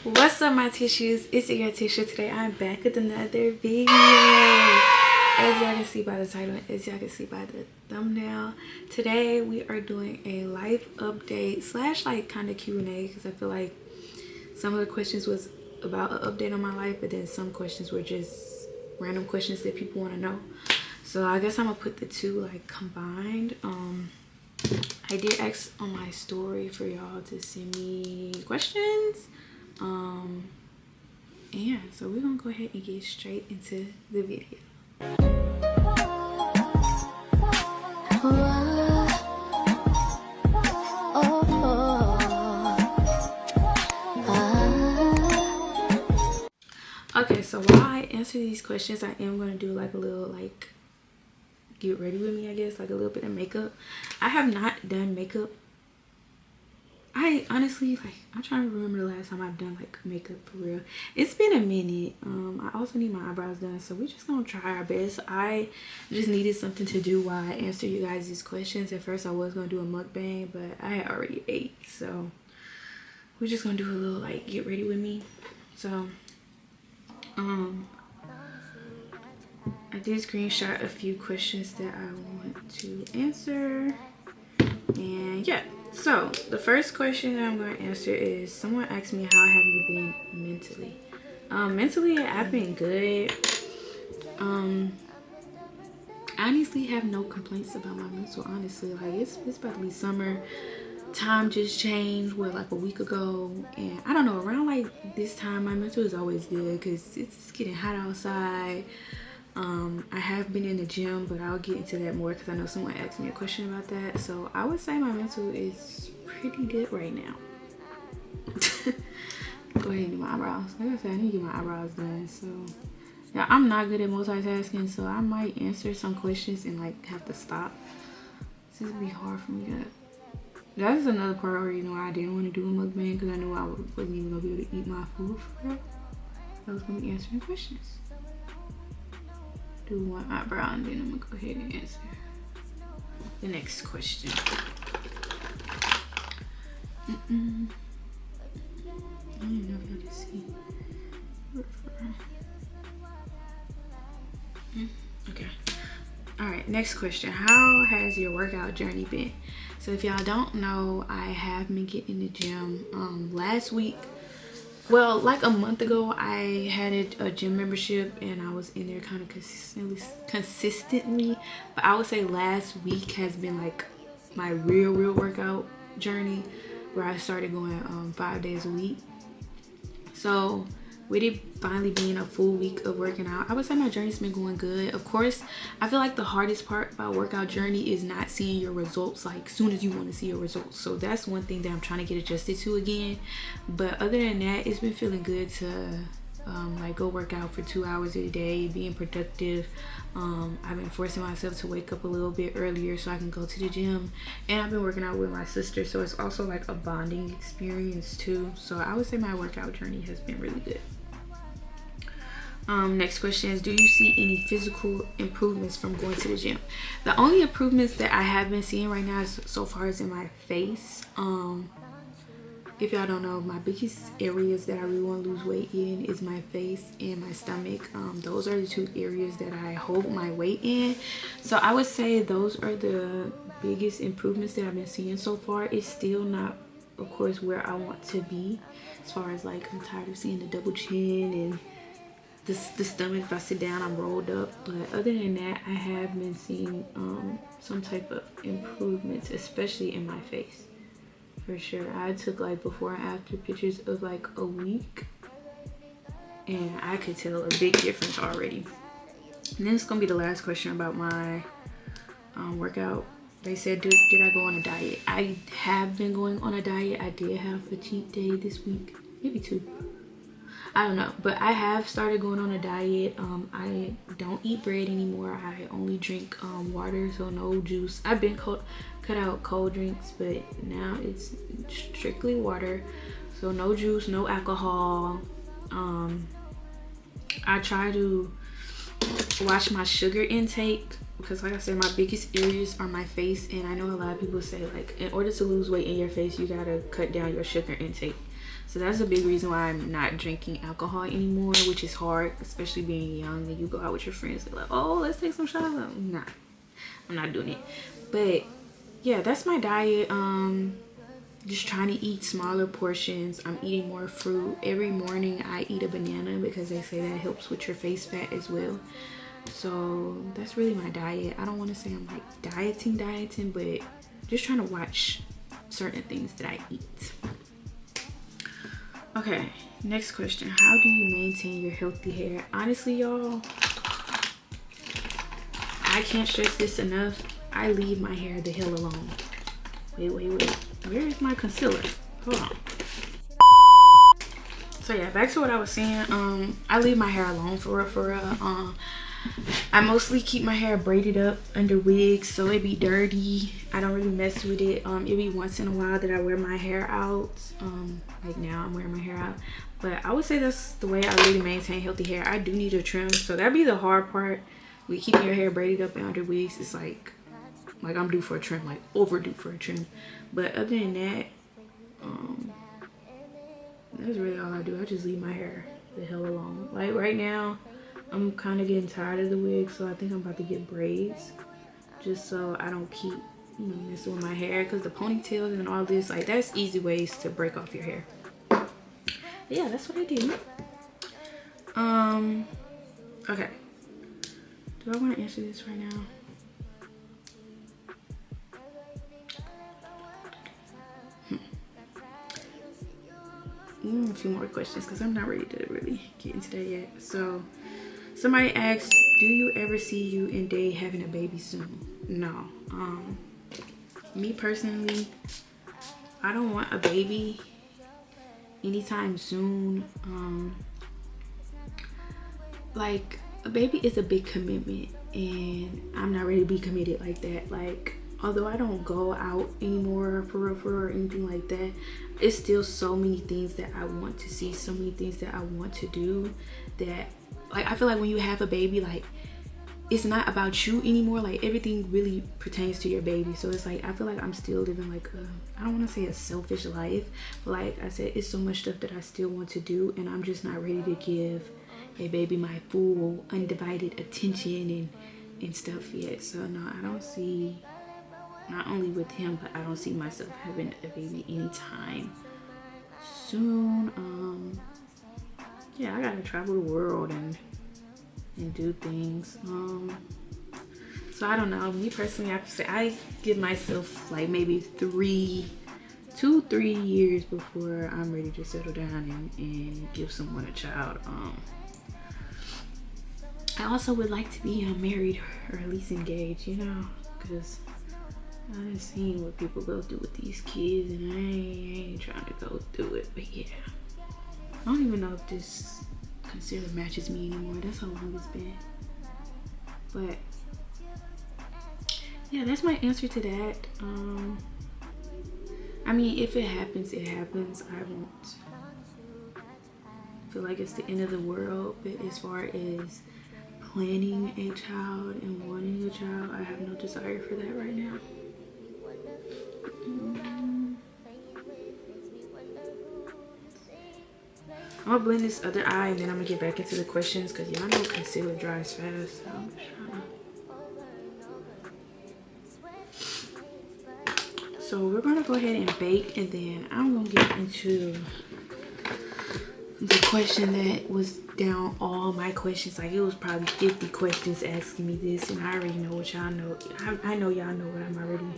What's up, my tissues? It's your tissue. Today I'm back with another video. As y'all can see by the title, as y'all can see by the thumbnail, today we are doing a life update slash like kind of Q&A, because I feel like some of the questions was about an update on my life, but then some questions were just random questions that people want to know. So I guess I'm gonna put the two like combined. I did ask on my story for y'all to send me questions. Yeah, so we're gonna go ahead and get straight into the video. Okay, so while I answer these questions, I am gonna do like a little like get ready with me, I guess, like a little bit of makeup. I have not done makeup. I honestly, like, I'm trying to remember the last time I've done like makeup for real. It's been a minute. I also need my eyebrows done, so we're just gonna try our best. I just needed something to do while I answer you guys these questions. At first I was gonna do a mukbang, but I had already ate, so we're just gonna do a little like get ready with me. So I did screenshot a few questions that I want to answer, and yeah. So the first question that I'm going to answer is, someone asked me, how have you been mentally? Mentally, I've been good. I honestly have no complaints about my mental. Honestly, like it's about to be summer. Time just changed, what, like a week ago, and I don't know, around like this time my mental is always good because it's getting hot outside. I have been in the gym, but I'll get into that more because I know someone asked me a question about that. So I would say my mental is pretty good right now. Go ahead and do my eyebrows. Like I said, I need to get my eyebrows done. So yeah, I'm not good at multitasking, so I might answer some questions and like have to stop. It's gonna be hard for me to. That's another part of the reason why I didn't want to do a mukbang, because I knew I wasn't even gonna be able to eat my food for real. I was gonna be answering questions. Do one eyebrow and then I'm gonna go ahead and answer the next question. I don't know if y'all can see. Okay. Alright, next question. How has your workout journey been? So if y'all don't know, I have been getting in the gym. Last week, well, like a month ago, I had a gym membership and I was in there kind of consistently. But I would say last week has been like my real workout journey, where I started going 5 days a week. So with it finally being a full week of working out, I would say my journey's been going good. Of course, I feel like the hardest part about workout journey is not seeing your results like soon as you want to see your results. So that's one thing that I'm trying to get adjusted to again. But other than that, it's been feeling good to like go work out for 2 hours a day, being productive. I've been forcing myself to wake up a little bit earlier so I can go to the gym, and I've been working out with my sister, so it's also like a bonding experience too. So I would say my workout journey has been really good. Next question is, do you see any physical improvements from going to the gym? The only improvements that I have been seeing right now so far is in my face. If y'all don't know, my biggest areas that I really want to lose weight in is my face and my stomach. Those are the two areas that I hold my weight in. So I would say those are the biggest improvements that I've been seeing so far. It's still not, of course, where I want to be, as far as like, I'm tired of seeing the double chin and the stomach. If I sit down, I'm rolled up. But other than that, I have been seeing some type of improvements, especially in my face. For sure. I took like before and after pictures of like a week, and I could tell a big difference already. And then it's gonna be the last question about my workout. They said, did I go on a diet? I have been going on a diet. I did have a cheat day this week, maybe 2. I don't know, but I have started going on a diet. I don't eat bread anymore. I only drink water, so no juice. I've been cut out cold drinks, but now it's strictly water, so no juice, no alcohol. I try to watch my sugar intake, because like I said, my biggest areas are my face, and I know a lot of people say like, in order to lose weight in your face, you gotta cut down your sugar intake. So that's a big reason why I'm not drinking alcohol anymore, which is hard, especially being young and you go out with your friends. They're like, oh, let's take some shots. Nah, I'm not doing it. But yeah, that's my diet. Just trying to eat smaller portions. I'm eating more fruit. Every morning I eat a banana because they say that helps with your face fat as well. So that's really my diet. I don't want to say I'm like dieting, but just trying to watch certain things that I eat. Okay, next question. How do you maintain your healthy hair? Honestly, y'all, I can't stress this enough. I leave my hair the hell alone. Wait. Where is my concealer? Hold on. So yeah, back to what I was saying. I leave my hair alone for real. I mostly keep my hair braided up under wigs, so it be dirty. I don't really mess with it. It be once in a while that I wear my hair out. Like now I'm wearing my hair out. But I would say that's the way I really maintain healthy hair. I do need a trim, so that'd be the hard part. With keeping your hair braided up and under wigs, it's like I'm due for a trim, like overdue for a trim. But other than that, that's really all I do. I just leave my hair the hell alone. Like right now, I'm kind of getting tired of the wig, so I think I'm about to get braids, just so I don't keep, messing with my hair, because the ponytails and all this, like, that's easy ways to break off your hair. But yeah, that's what I do. Okay. Do I want to answer this right now? A few more questions because I'm not ready to really get into that yet. So somebody asked, do you ever see you and Day having a baby soon? No. Me personally, I don't want a baby anytime soon. Like, a baby is a big commitment and I'm not ready to be committed like that. Like, although I don't go out anymore for real or anything like that, it's still so many things that I want to see, so many things that I want to do, that like I feel like when you have a baby, like it's not about you anymore. Like everything really pertains to your baby. So it's like I feel like I'm still living like I don't want to say a selfish life, but like I said, it's so much stuff that I still want to do, and I'm just not ready to give a baby my full undivided attention and stuff yet. So no, I don't see, not only with him, but I don't see myself having a baby anytime soon. Yeah, I gotta travel the world and do things. So I don't know. Me personally, I have to say I give myself like maybe 2-3 years before I'm ready to settle down and give someone a child. I also would like to be married or at least engaged, because I've seen what people go through with these kids, and I ain't trying to go through it. But yeah, I don't even know if this consider matches me anymore. That's how long it's been. But yeah, that's my answer to that. I mean, if it happens, it happens. I won't feel like it's the end of the world. But as far as planning a child and wanting a child, I have no desire for that right now. I'm gonna blend this other eye and then I'm gonna get back into the questions, because y'all know concealer dries fast. So I'm just trying to... So we're gonna go ahead and bake, and then I'm gonna get into the question that was down all my questions. Like, it was probably 50 questions asking me this, and I already know what y'all know. I know y'all know what I'm already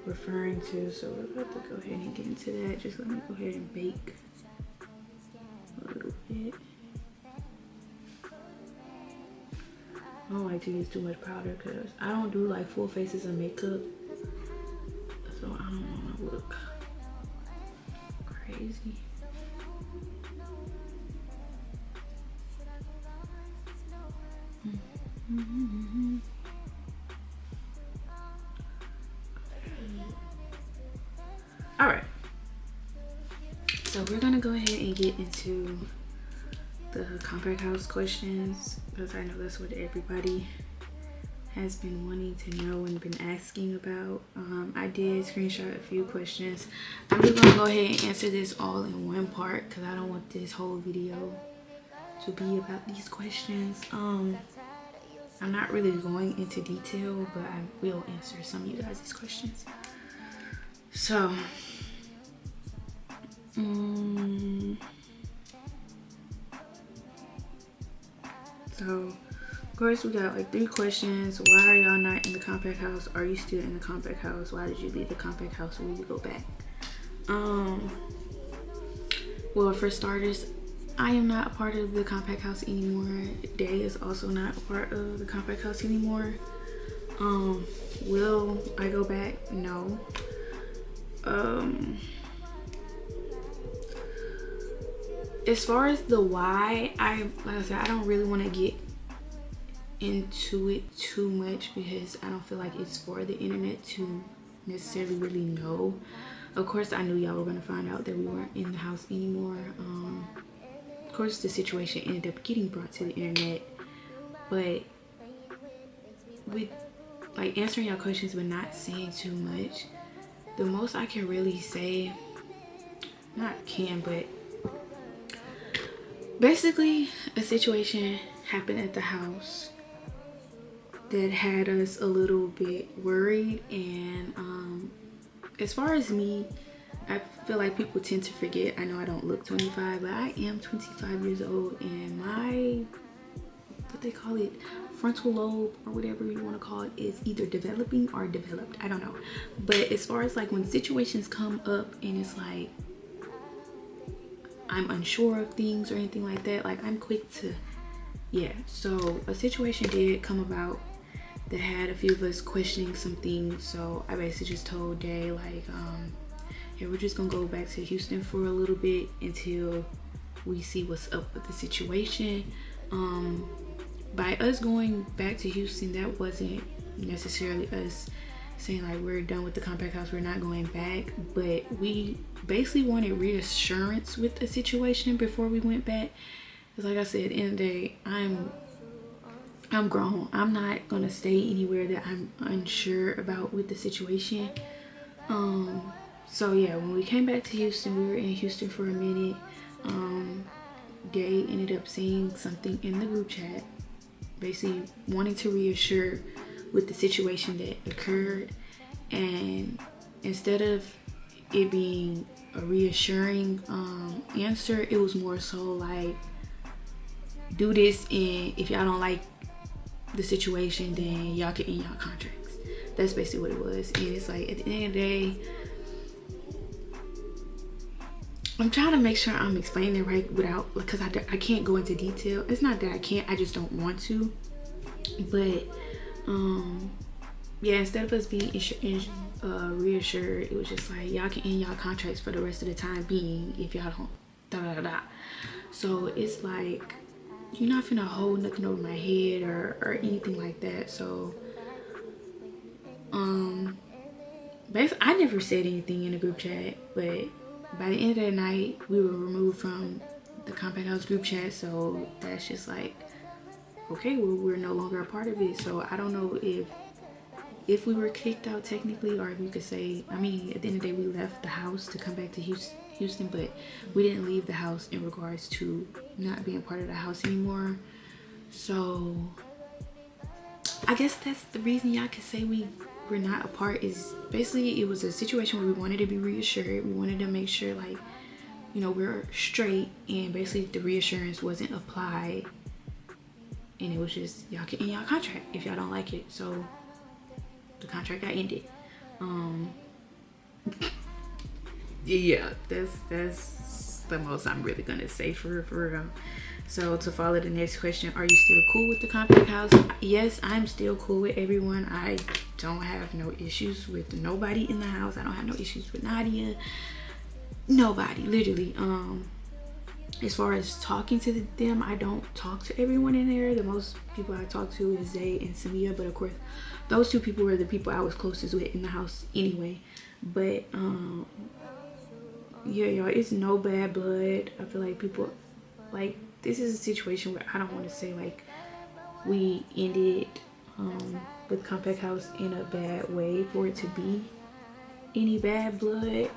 referring to, so we're about to go ahead and get into that. Just let me go ahead and bake a little bit. I don't like to use too much powder because I don't do like full faces of makeup, so I don't want to look crazy. All right, so we're gonna go ahead and get into the compact house questions, because I know that's what everybody has been wanting to know and been asking about. I did screenshot a few questions. I'm just gonna go ahead and answer this all in one part because I don't want this whole video to be about these questions. I'm not really going into detail, but I will answer some of you guys' questions. So of course we got like 3 questions. Why are y'all not in the compact house? Are you still in the compact house? Why did you leave the compact house? Will you go back? Well, for starters, I am not a part of the compact house anymore. Day is also not a part of the compact house anymore. Will I go back? No. As far as the why, like I said, I don't really want to get into it too much because I don't feel like it's for the internet to necessarily really know. Of course, I knew y'all were gonna find out that we weren't in the house anymore. Of course, the situation ended up getting brought to the internet, but with like answering y'all questions but not saying too much, the most I can really say, but basically a situation happened at the house that had us a little bit worried. And as far as me, I feel like people tend to forget. I know I don't look 25, but I am 25 years old, and my, what they call it, frontal lobe or whatever you want to call it, is either developing or developed. I don't know. But as far as like when situations come up and it's like I'm unsure of things or anything like that, like I'm quick to, so a situation did come about that had a few of us questioning some things. So I basically just told Day like, yeah, we're just gonna go back to Houston for a little bit until we see what's up with the situation. By us going back to Houston, that wasn't necessarily us saying like we're done with the compact house, we're not going back, but we basically wanted reassurance with the situation before we went back. Because like I said, at the end of the day, I'm grown. I'm not gonna stay anywhere that I'm unsure about with the situation. So yeah, when we came back to Houston, we were in Houston for a minute. Day ended up seeing something in the group chat, basically wanting to reassure with the situation that occurred. And instead of it being a reassuring answer, it was more so like, do this, and if y'all don't like the situation, then y'all can end y'all contracts. That's basically what it was. And it's like, at the end of the day, I'm trying to make sure I'm explaining it right without, because I can't go into detail. It's not that I can't, I just don't want to. But yeah, instead of us being reassured, it was just like, y'all can end y'all contracts for the rest of the time being if y'all don't So it's like, you're not finna hold nothing over my head or anything like that. So basically, I never said anything in the group chat, but by the end of the night, we were removed from the compact house group chat. So that's just like, okay, well, we're no longer a part of it. So I don't know if we were kicked out technically, or if you could say, I mean, at the end of the day, we left the house to come back to Houston, but we didn't leave the house in regards to not being part of the house anymore. So I guess that's the reason y'all could say we're not apart, is basically it was a situation where we wanted to be reassured. We wanted to make sure, like, you know, we're straight, and basically the reassurance wasn't applied, and it was just, y'all can end y'all contract if y'all don't like it. So the contract got ended. Yeah, that's the most I'm really gonna say for real. So to follow the next question, are you still cool with the compact house? Yes, I'm still cool with everyone. I don't have no issues with nobody in the house. I don't have no issues with Nadia. Nobody, literally. As far as talking to them, I don't talk to everyone in there. The most people I talk to is Zay and Samia, but of course those two people were the people I was closest with in the house anyway. But yeah, y'all, it's no bad blood. I feel like people, like, this is a situation where I don't want to say like we ended, with Compact House in a bad way for it to be any bad blood.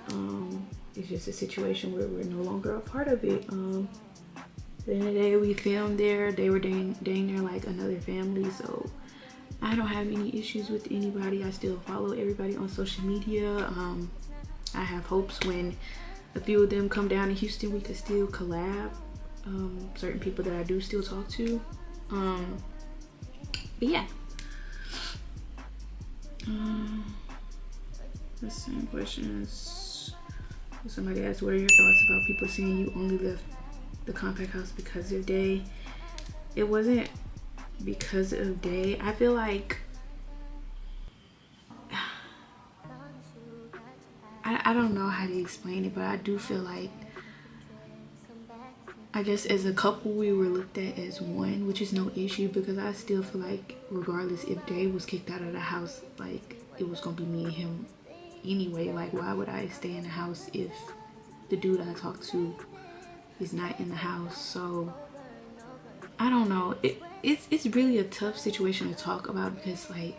It's just a situation where we're no longer a part of it. The end of the day, we filmed there. They were dang near like another family, so I don't have any issues with anybody. I still follow everybody on social media. I have hopes when a few of them come down to Houston, we could still collab. Certain people that I do still talk to. But yeah. The same questions. Somebody asked, what are your thoughts about people saying you only left the Compact House because of Day? It wasn't because of Day. I feel like I don't know how to explain it, but I do feel like, I guess as a couple we were looked at as one, which is no issue, because I still feel like regardless if Day was kicked out of the house, like it was gonna be me and him anyway. Like why would I stay in the house if the dude I talk to is not in the house? So I don't know. It's really a tough situation to talk about because like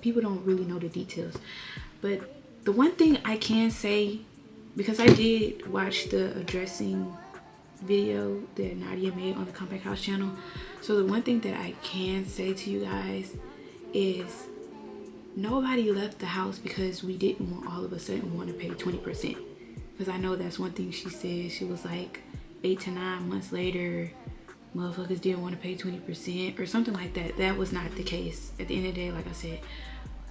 people don't really know the details. But the one thing I can say, because I did watch the addressing video that Nadia made on the Compact House channel, so the one thing that I can say to you guys is nobody left the house because we didn't want all of a sudden want to pay 20%. Because I know that's one thing she said. She was like 8 to 9 months later, motherfuckers didn't want to pay 20% or something like that. That was not the case. At the end of the day, like I said,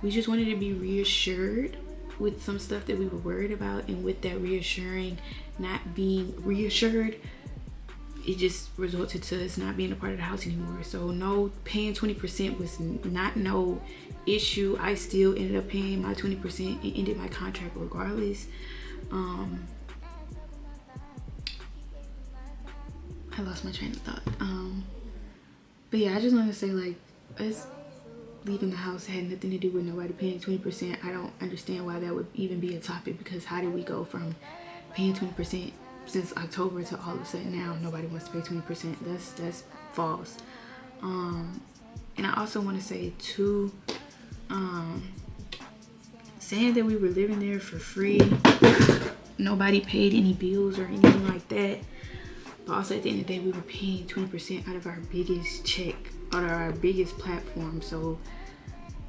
we just wanted to be reassured with some stuff that we were worried about, and with that reassuring not being reassured, it just resulted to us not being a part of the house anymore. So no, paying 20% was not no issue. I still ended up paying my 20% and ended my contract regardless. I lost my train of thought. But yeah, I just want to say, like, us leaving the house had nothing to do with nobody paying 20%. I don't understand why that would even be a topic, because how did we go from paying 20% since October to all of a sudden now nobody wants to pay 20%? That's false. And I also want to say too, saying that we were living there for free, nobody paid any bills or anything like that, but also at the end of the day we were paying 20% out of our biggest check, out of our biggest platform. So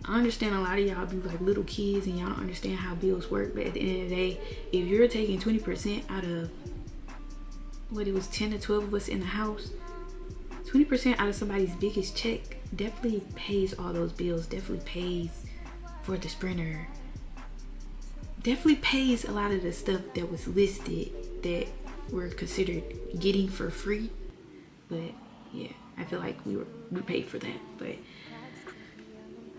I understand a lot of y'all be like little kids and y'all don't understand how bills work, but at the end of the day, if you're taking 20% out of what, it was 10 to 12 of us in the house, 20% out of somebody's biggest check definitely pays all those bills, definitely pays for the sprinter, definitely pays a lot of the stuff that was listed that were considered getting for free. But yeah, I feel like we paid for that. But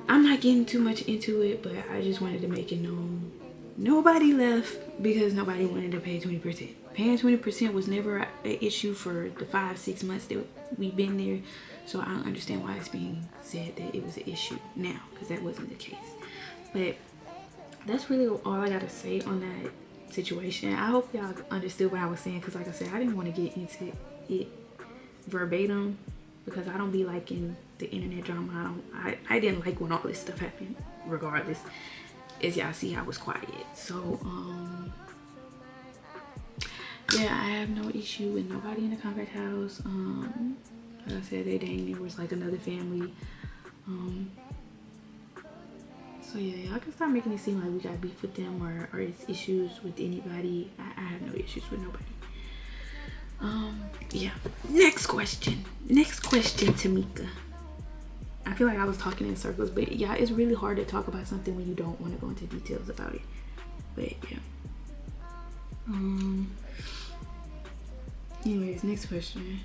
I'm not getting too much into it, but I just wanted to make it known nobody left because nobody wanted to pay 20%. Paying 20% was never an issue for the 5-6 months that we've been there. So I don't understand why it's being said that it was an issue now, because that wasn't the case. But that's really all I gotta say on that situation. I hope y'all understood what I was saying, because like I said, I didn't want to get into it verbatim because I don't be liking the internet drama. I didn't like when all this stuff happened. Regardless, as y'all see, I was quiet. So yeah, I have no issue with nobody in the Compact House. Like I said, they dang near was like another family. So yeah, y'all can start making it seem like we got beef with them or it's issues with anybody. I have no issues with nobody. Yeah. Next question, Tamika. I feel like I was talking in circles, but yeah, it's really hard to talk about something when you don't want to go into details about it. But yeah. Anyways, next question.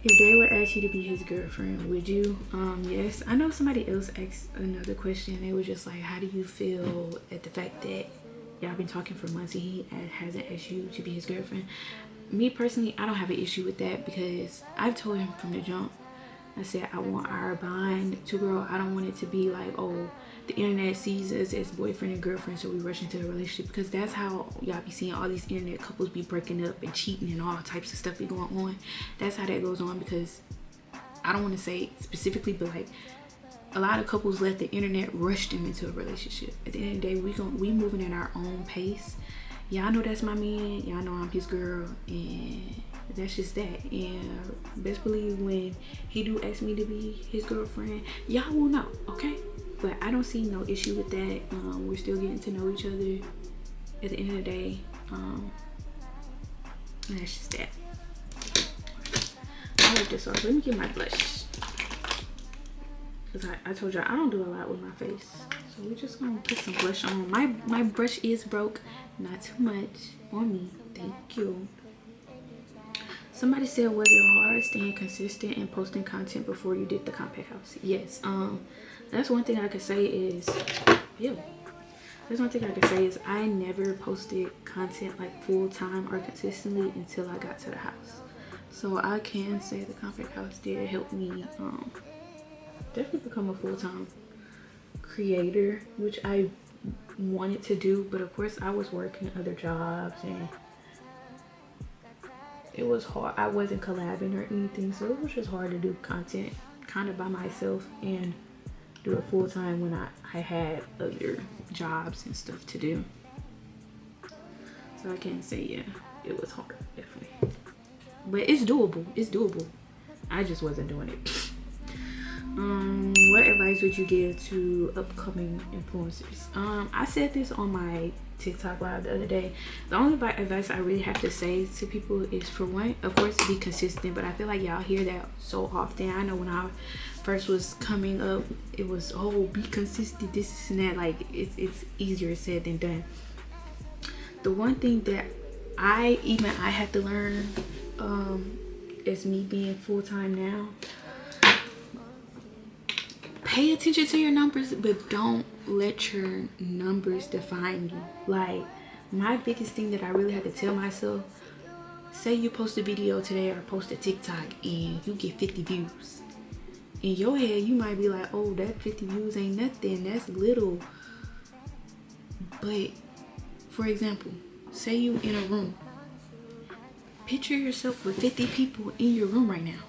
If they would ask you to be his girlfriend, would you? Yes. I know somebody else asked another question. They were just like, how do you feel at the fact that y'all been talking for months and he hasn't asked you to be his girlfriend? Me personally, I don't have an issue with that because I've told him from the jump. I said I want our bond to grow. I don't want it to be like, oh, the internet sees us as boyfriend and girlfriend, so we rush into a relationship, because that's how y'all be seeing all these internet couples be breaking up and cheating and all types of stuff be going on. That's how that goes on, because I don't want to say specifically, but like a lot of couples let the internet rush them into a relationship. At the end of the day, we moving at our own pace. Y'all know that's my man, y'all know I'm his girl, and that's just that. And best believe when he do ask me to be his girlfriend, y'all will know, okay? But I don't see no issue with that. We're still getting to know each other at the end of the day, and that's just that. I like this off. Let me get my blush, because I told y'all I don't do a lot with my face, so we're just gonna put some blush on. My brush is broke, not too much on me, thank you. Somebody said, was it hard staying consistent and posting content before you did the compact house? Yes. That's one thing I could say is, yeah, that's one thing I could say is I never posted content like full-time or consistently until I got to the house. So I can say the compact house did help me definitely become a full-time creator, which I wanted to do, but of course I was working other jobs and it was hard. I wasn't collabing or anything, so it was just hard to do content kind of by myself and do it full-time when I had other jobs and stuff to do. So I can't say, yeah, it was hard, definitely, but it's doable. It's doable. I just wasn't doing it. What advice would you give to upcoming influencers? I said this on my TikTok live the other day. The only advice I really have to say to people is, for one, of course, be consistent. But I feel like y'all hear that so often. I know when I first was coming up, it was, oh, be consistent, this and that. Like it's easier said than done. The one thing that I had to learn, as me being full-time now, pay attention to your numbers, but don't let your numbers define you. Like, my biggest thing that I really had to tell myself, say you post a video today or post a TikTok and you get 50 views. In your head, you might be like, oh, that 50 views ain't nothing, that's little. But, for example, say you in a room. Picture yourself with 50 people in your room right now.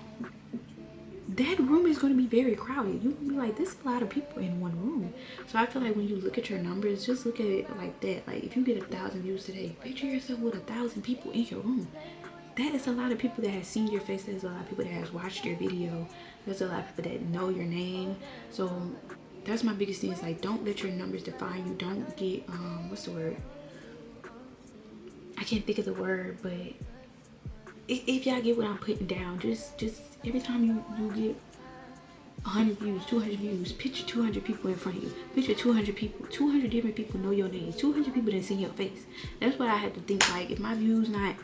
That room is going to be very crowded. You're going to be like, there's a lot of people in one room. So I feel like when you look at your numbers, just look at it like that. Like, if you get 1,000 views today, picture yourself with 1,000 people in your room. That is a lot of people that has seen your face. There's a lot of people that has watched your video. There's a lot of people that know your name. So that's my biggest thing, is like, don't let your numbers define you. Don't get, what's the word? I can't think of the word, but if y'all get what I'm putting down, just every time you get 100 views, 200 views, picture 200 people in front of you. Picture 200 people. 200 different people know your name. 200 people that see your face. That's what I had to think. Like, if my views not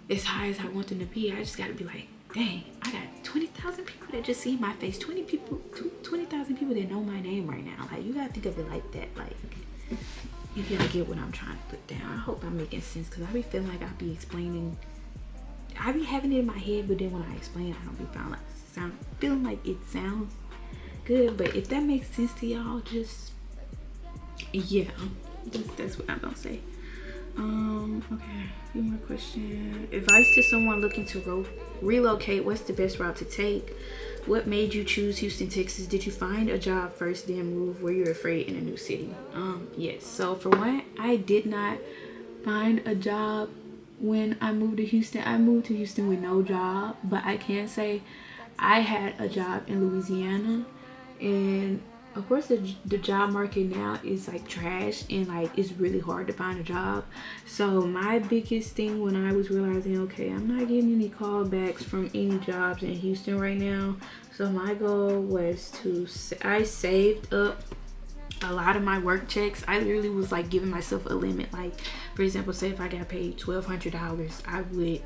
as high as I want them to be, I just got to be like, dang, I got 20,000 people that just see my face. 20,000 people that know my name right now. Like, you got to think of it like that. Like, if y'all get what I'm trying to put down. I hope I'm making sense, because I be feeling like I be explaining. I be having it in my head, but then when I explain it, I don't be feeling like it sounds good. But if that makes sense to y'all, just, yeah, that's what I'm gonna say. Okay, a few more questions. Advice to someone looking to relocate. What's the best route to take? What made you choose Houston, Texas? Did you find a job first, then move? Were you afraid in a new city? Yes. So for one, I did not find a job when I moved to Houston. I moved to Houston with no job, but I can say I had a job in Louisiana, and of course the job market now is like trash, and like it's really hard to find a job. So my biggest thing when I was realizing, okay, I'm not getting any callbacks from any jobs in Houston right now, so my goal was to, I saved up a lot of my work checks. I literally was like giving myself a limit. Like, for example, say if I got paid $1,200, I would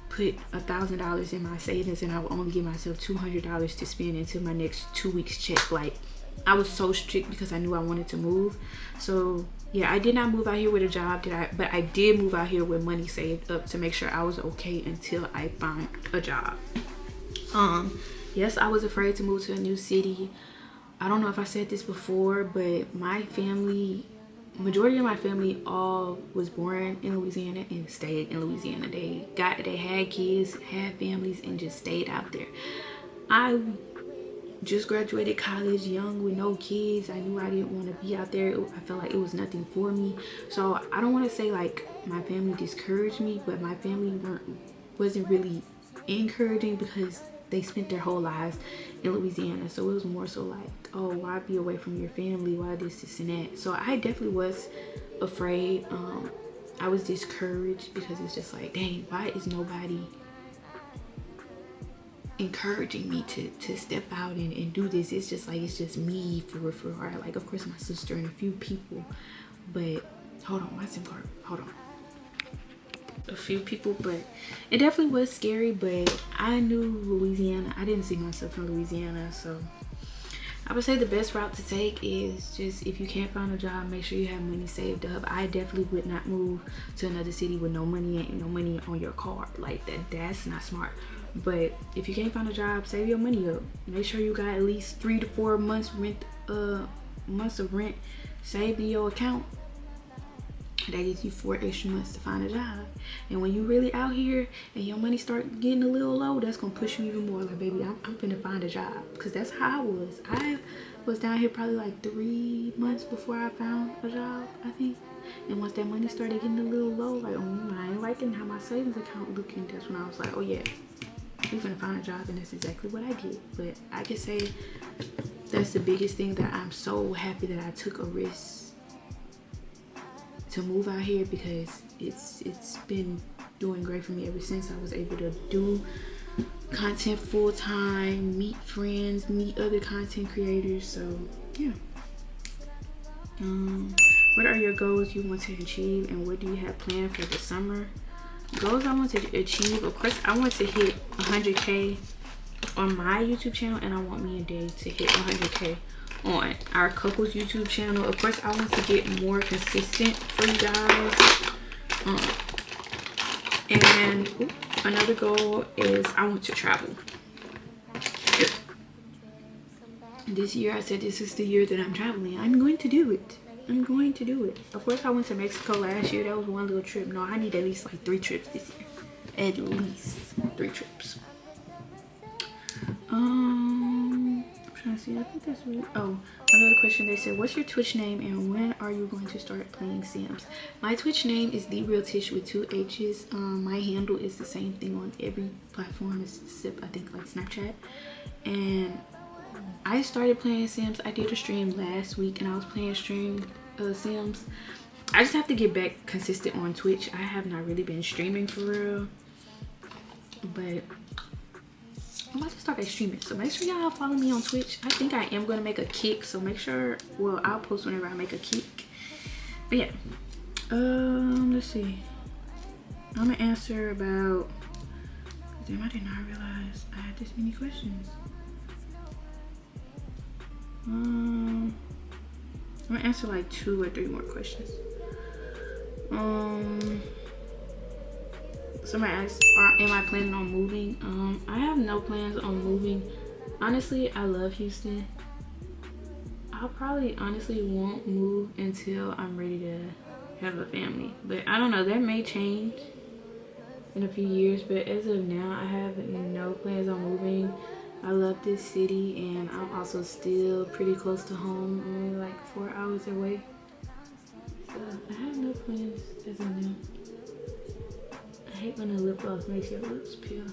put $1,000 in my savings, and I would only give myself $200 to spend until my next 2 weeks check. Like, I was so strict because I knew I wanted to move. So yeah, I did not move out here with a job, but I did move out here with money saved up to make sure I was okay until I found a job. Yes, I was afraid to move to a new city. I don't know if I said this before, but my family, majority of my family all was born in Louisiana and stayed in Louisiana. They had kids, had families, and just stayed out there. I just graduated college young with no kids. I knew I didn't want to be out there. I felt like it was nothing for me. So I don't want to say like my family discouraged me, but my family wasn't really encouraging because they spent their whole lives in Louisiana. So it was more so like, oh, why be away from your family? Why this and that? So I definitely was afraid. I was discouraged because it's just like, dang, why is nobody encouraging me to step out and do this? It's just like, it's just me for real. Like, of course my sister and a few people, but hold on, my SIM card, hold on. A few people, but it definitely was scary. But I knew Louisiana. I didn't see myself in Louisiana, so I would say the best route to take is just, if you can't find a job, make sure you have money saved up. I definitely would not move to another city with no money and no money on your card. Like that's not smart. But if you can't find a job, save your money up. Make sure you got at least 3 to 4 months months of rent saved in your account. That gives you 4 extra months to find a job. And when you really out here and your money start getting a little low, that's gonna push you even more. Like, baby, I'm finna find a job. Because that's how I was. I was down here probably like 3 months before I found a job, I think. And once that money started getting a little low, like, oh, I ain't liking how my savings account looking. That's when I was like, oh yeah, we finna find a job. And that's exactly what I did. But I can say that's the biggest thing, that I'm so happy that I took a risk to move out here, because it's been doing great for me ever since. I was able to do content full-time, meet friends, meet other content creators. So yeah. What are your goals you want to achieve, and what do you have planned for the summer? Goals I want to achieve, of course, I want to hit 100K on my YouTube channel, and I want me and Dave to hit 100K on our couples YouTube channel. Of course, I want to get more consistent for you guys. And another goal is I want to travel. This year I said this is the year that I'm traveling. I'm going to do it. I'm going to do it. Of course, I went to Mexico last year. That was one little trip. No, I need at least like 3 trips this year. At least 3 trips. I'm trying to see. I think that's really. Oh, another question. They said, "What's your Twitch name, and when are you going to start playing Sims?" My Twitch name is The Real Tish with 2 H's. My handle is the same thing on every platform except I think like Snapchat. And I started playing Sims. I did a stream last week, and I was playing Sims. I just have to get back consistent on Twitch. I have not really been streaming for real, but I'm about to start back streaming. So make sure y'all follow me on Twitch. I think I am going to make a kick, so make sure, well, I'll post whenever I make a kick. But yeah, let's see. I'm gonna answer about, damn, I did not realize I had this many questions. I'm gonna answer like 2 or 3 more questions. Somebody asked, am I planning on moving? I have no plans on moving. Honestly, I love Houston. I'll probably honestly won't move until I'm ready to have a family. But I don't know, that may change in a few years. But as of now, I have no plans on moving. I love this city, and I'm also still pretty close to home, only like 4 hours away. So I have no plans as of now. I hate when the lip gloss makes your lips peel.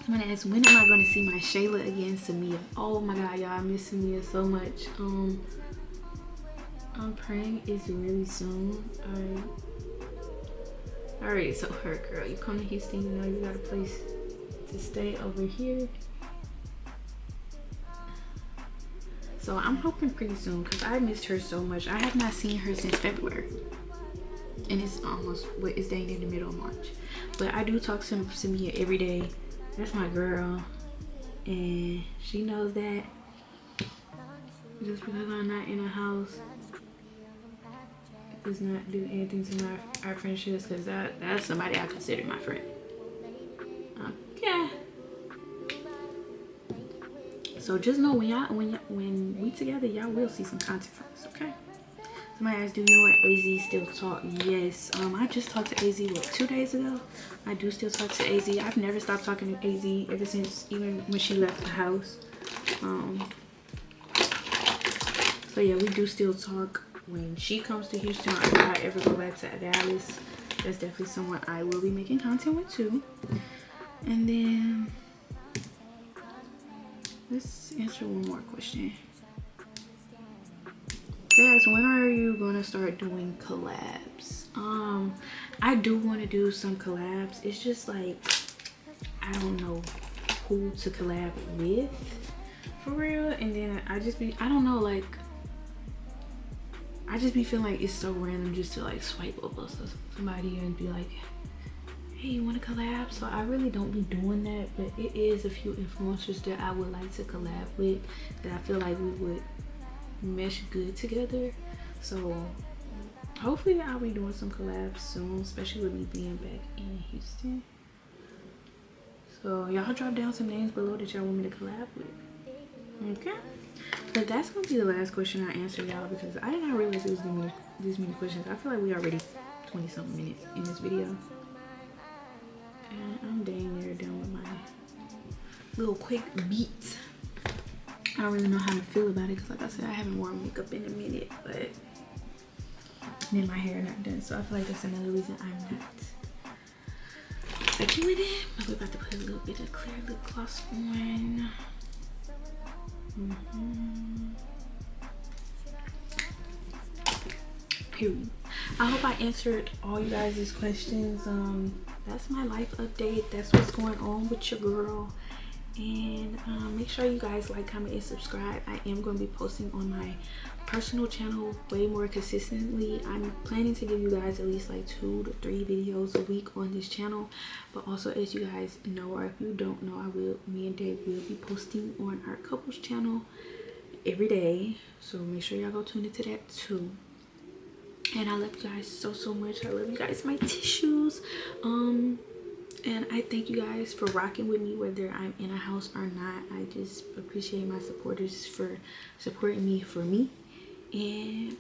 I'm gonna ask, when am I gonna see my Shayla again, Samia? Oh my god, y'all, I miss Samia so much. I'm praying it's really soon. Alright, so her girl, you come to Houston, you know you got a place to stay over here. So I'm hoping pretty soon, because I missed her so much. I have not seen her since February, and it's almost, it's dang in the middle of March. But I do talk to Samia every day. That's my girl, and she knows that. Just because I'm not in a house does not do anything to our friendships, because that's somebody I consider my friend. Yeah. So just know when we together, y'all will see some content from us, okay? Somebody asked, do you and AZ still talk? Yes. I just talked to AZ, what, 2 days ago? I do still talk to AZ. I've never stopped talking to AZ ever since, even when she left the house. So yeah, we do still talk. When she comes to Houston, or if I ever go back to Dallas, that's definitely someone I will be making content with too. And then let's answer one more question. They ask, when are you gonna start doing collabs? I do want to do some collabs. It's just like I don't know who to collab with for real. And then I don't know, like I just be feeling like it's so random just to like swipe up somebody and be like, hey, you want to collab? So I really don't be doing that, but it is a few influencers that I would like to collab with that I feel like we would mesh good together. So hopefully I'll be doing some collabs soon, especially with me being back in Houston. So y'all drop down some names below that y'all want me to collab with. Okay, but that's gonna be the last question I answer, y'all, because I did not realize it was these many questions. I feel like we already 20 something minutes in this video, and I'm dang near done with my little quick beats. I don't really know how to feel about it because, like I said, I haven't worn makeup in a minute, but then my hair not done, so I feel like that's another reason I'm not doing it. But we're about to put a little bit of clear lip gloss on. Period. I hope I answered all you guys' questions. That's my life update. That's what's going on with your girl. And make sure you guys like, comment, and subscribe. I am going to be posting on my personal channel way more consistently. I'm planning to give you guys at least like 2 to 3 videos a week on this channel. But also, as you guys know, or if you don't know, me and Dave will be posting on our couples channel every day. So make sure y'all go tune into that too. And I love you guys so much. I love you guys, my tissues. And I thank you guys for rocking with me whether I'm in a house or not. I just appreciate my supporters for supporting me for me. And